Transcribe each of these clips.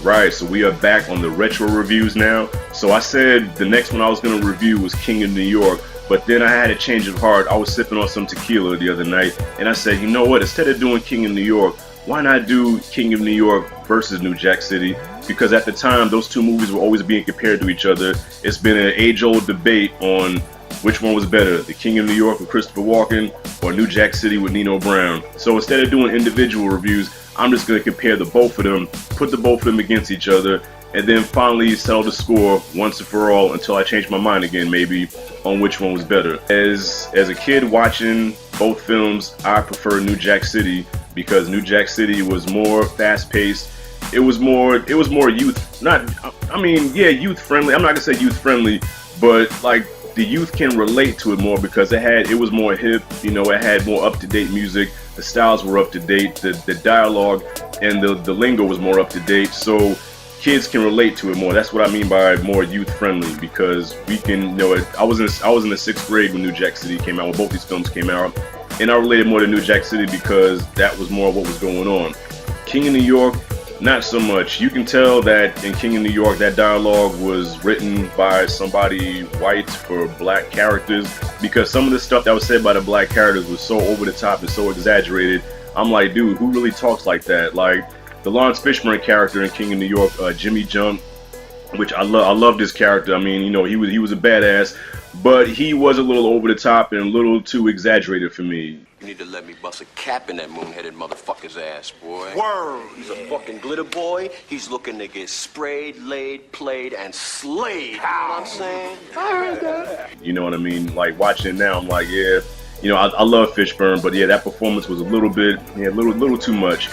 Right, so we are back on the retro reviews now. So I said the next one I was going to review was King of New York, but then I had a change of heart. I was sipping on some tequila the other night, and I said, you know what, instead of doing King of New York, why not do King of New York versus New Jack City? Because at the time, those two movies were always being compared to each other. It's been an age-old debate on which one was better, the King of New York with Christopher Walken or New Jack City with Nino Brown. So instead of doing individual reviews, I'm just going to compare the both of them, put the both of them against each other, and then finally settle the score once and for all until I change my mind again, maybe, on which one was better. As a kid watching both films, I prefer New Jack City because New Jack City was more fast-paced. It was more youth, youth friendly. I'm not gonna say youth friendly, but like the youth can relate to it more because it was more hip. You know, it had more up-to-date music. The styles were up to date. The dialogue and the lingo was more up to date. So kids can relate to it more. That's what I mean by more youth friendly, because we can, you know, I was in the 6th grade when New Jack City came out, when both these films came out, and I related more to New Jack City because that was more what was going on. King of New York, not so much. You can tell that in King of New York, that dialogue was written by somebody white for black characters, because some of the stuff that was said by the black characters was so over the top and so exaggerated. I'm like, dude, who really talks like that? Like the Lawrence Fishburne character in King of New York, Jimmy Jump, which I loved his character. I mean, you know, he was a badass, but he was a little over the top and a little too exaggerated for me. You need to let me bust a cap in that moon-headed motherfucker's ass, boy. Word! He's a fucking glitter boy. He's looking to get sprayed, laid, played, and slayed. You know what I'm saying? I heard that. You know what I mean? Like watching it now, I'm like, yeah, you know, I love Fishburne, but yeah, that performance was a little too much.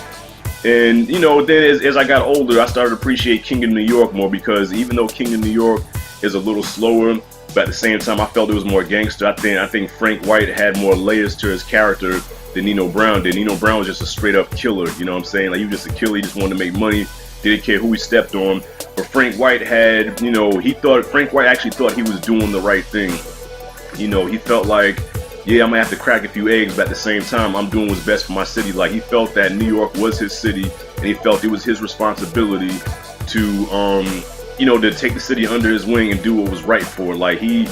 And you know, then as I got older, I started to appreciate King of New York more, because even though King of New York is a little slower, but at the same time, I felt it was more gangster. I think Frank White had more layers to his character than Nino Brown did. Nino Brown was just a straight up killer, you know what I'm saying? Like, he was just a killer, he just wanted to make money, didn't care who he stepped on. But Frank White had, you know, Frank White actually thought he was doing the right thing. You know, he felt like, yeah, I'm gonna have to crack a few eggs, but at the same time, I'm doing what's best for my city. Like, he felt that New York was his city, and he felt it was his responsibility to, you know, to take the city under his wing and do what was right for it. Like he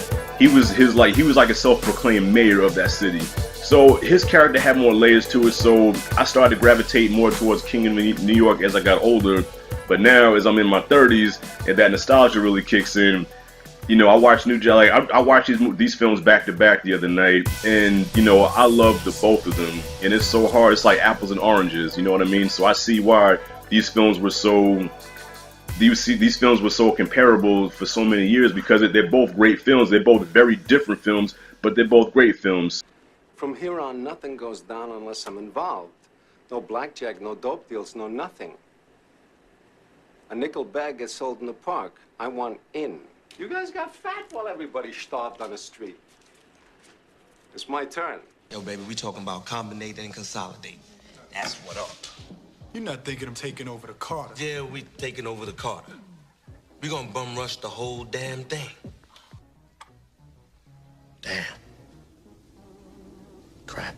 was like a self-proclaimed mayor of that city. So his character had more layers to it. So I started to gravitate more towards King of New York as I got older. But now, as I'm in my 30s and that nostalgia really kicks in, you know, I watched I watched these films back to back the other night, and you know, I love the both of them. And it's so hard. It's like apples and oranges. You know what I mean? So I see why these films were so comparable for so many years, because they're both great films. They're both very different films, but they're both great films. From here on, nothing goes down unless I'm involved. No blackjack, no dope deals, no nothing. A nickel bag gets sold in the park. I want in. You guys got fat while everybody starved on the street. It's my turn. Yo, baby, we talking about combinating and consolidating. That's what up. You're not thinking I'm taking over the Carter. Yeah, we taking over the Carter. We gonna bum rush the whole damn thing. Damn. Crap.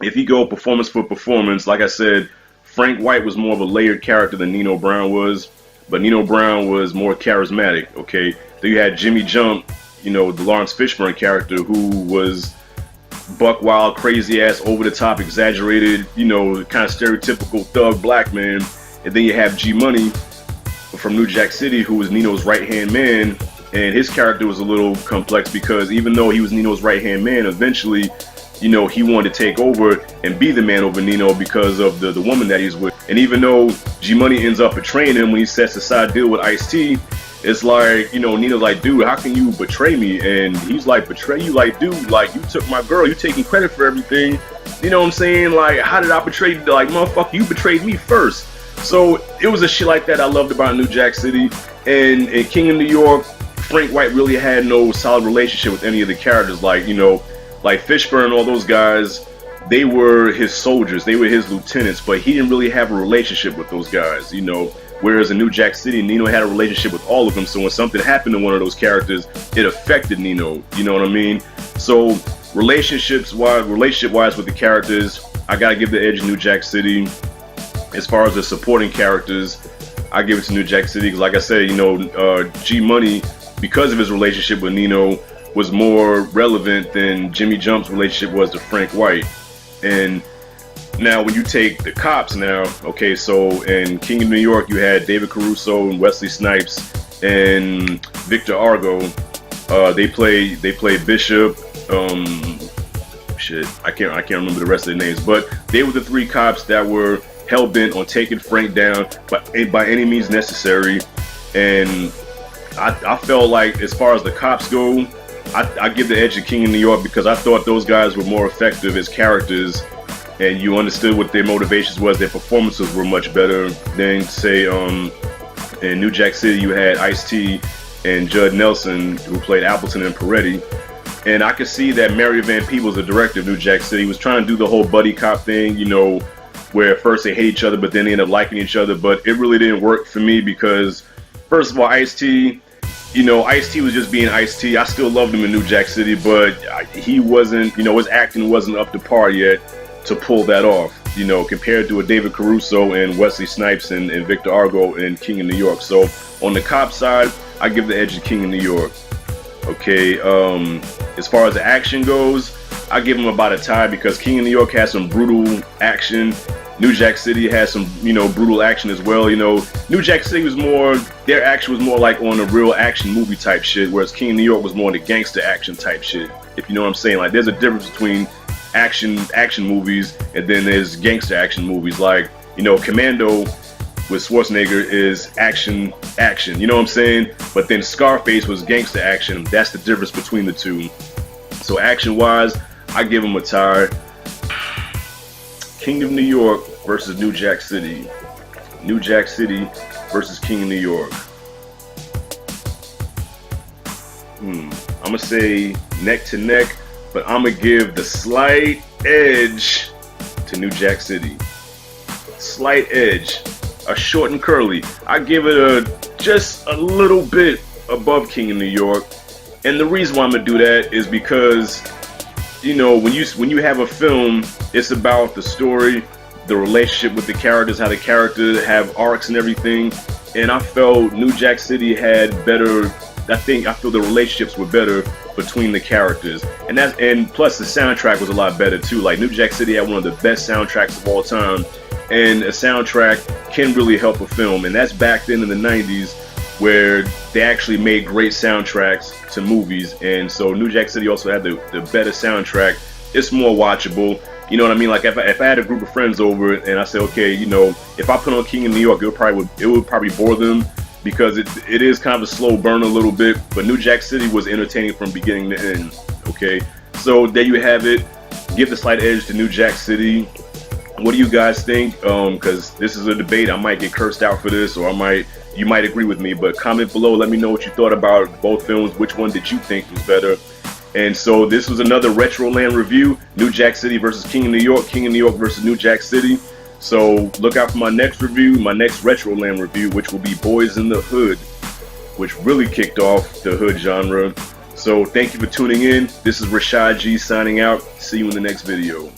If you go performance for performance, like I said, Frank White was more of a layered character than Nino Brown was, but Nino Brown was more charismatic, okay? Then you had Jimmy Jump, you know, the Lawrence Fishburne character, who was buck wild, crazy ass, over the top, exaggerated, you know, kind of stereotypical thug black man. And then you have G Money from New Jack City, who was Nino's right hand man, and his character was a little complex because even though he was Nino's right hand man, eventually, you know, he wanted to take over and be the man over Nino because of the woman that he's with. And even though G Money ends up betraying him when he sets aside a deal with Ice-T, it's like, you know, Nino's like, dude, how can you betray me? And he's like, betray you? Like, dude, like, you took my girl, you taking credit for everything. You know what I'm saying? Like, how did I betray you? Like, motherfucker, you betrayed me first. So it was a shit like that I loved about New Jack City. And in King of New York, Frank White really had no solid relationship with any of the characters. Like, you know, like Fishburne and all those guys, they were his soldiers, they were his lieutenants, but he didn't really have a relationship with those guys, you know. Whereas in New Jack City, Nino had a relationship with all of them, so when something happened to one of those characters, it affected Nino, you know what I mean? So relationship-wise with the characters, I gotta give the edge to New Jack City. As far as the supporting characters, I give it to New Jack City because, like I said, you know, G Money, because of his relationship with Nino, was more relevant than Jimmy Jump's relationship was to Frank White. And now when you take the cops now, okay, so in King of New York you had David Caruso and Wesley Snipes and Victor Argo. They play Bishop. Shit, I can't remember the rest of the names, but they were the three cops that were hell bent on taking Frank down by any means necessary. And I felt like, as far as the cops go, I give the edge to King of New York because I thought those guys were more effective as characters, and you understood what their motivations was. Their performances were much better than, say, in New Jack City you had Ice-T and Judd Nelson, who played Appleton and Peretti. And I could see that Mary Van Peebles, the director of New Jack City, was trying to do the whole buddy cop thing, you know, where at first they hate each other, but then they end up liking each other. But it really didn't work for me because, first of all, Ice-T, you know, Ice-T was just being Ice-T. I still loved him in New Jack City, but he wasn't, you know, his acting wasn't up to par yet to pull that off, you know, compared to a David Caruso and Wesley Snipes and Victor Argo in King of New York. So on the cop side, I give the edge to King of New York. Okay, as far as the action goes, I give him about a tie because King of New York has some brutal action. New Jack City has some, you know, brutal action as well. You know, New Jack City was more, their action was more like on a real action movie type shit, whereas King of New York was more on the gangster action type shit, if you know what I'm saying. Like, there's a difference between action movies and then there's gangster action movies. Like, you know, Commando with Schwarzenegger is action, you know what I'm saying? But then Scarface was gangster action. That's the difference between the two. So action wise, I give him a tie. King of New York versus New Jack City. New Jack City versus King of New York. I'm gonna say neck to neck, but I'm gonna give the slight edge to New Jack City. Slight edge. A short and curly. I give it just a little bit above King of New York. And the reason why I'm gonna do that is because, you know, when you have a film, it's about the story, the relationship with the characters, how the characters have arcs and everything. And I felt New Jack City had better, I feel the relationships were better between the characters. And plus the soundtrack was a lot better too. Like, New Jack City had one of the best soundtracks of all time. And a soundtrack can really help a film. And that's back then in the 90s, where they actually made great soundtracks to movies. And so New Jack City also had the better soundtrack. It's more watchable. You know what I mean? Like, if I had a group of friends over and I said, okay, you know, if I put on King of New York, it would probably bore them because it is kind of a slow burn a little bit. But New Jack City was entertaining from beginning to end. Okay, so there you have it. Give the slight edge to New Jack City. What do you guys think? Because this is a debate. I might get cursed out for this, or you might agree with me. But comment below. Let me know what you thought about both films. Which one did you think was better? And so this was another Retroland review. New Jack City versus King of New York. King of New York versus New Jack City. So look out for my next review, my next Retroland review, which will be Boys in the Hood, which really kicked off the hood genre. So thank you for tuning in. This is Rashad G signing out. See you in the next video.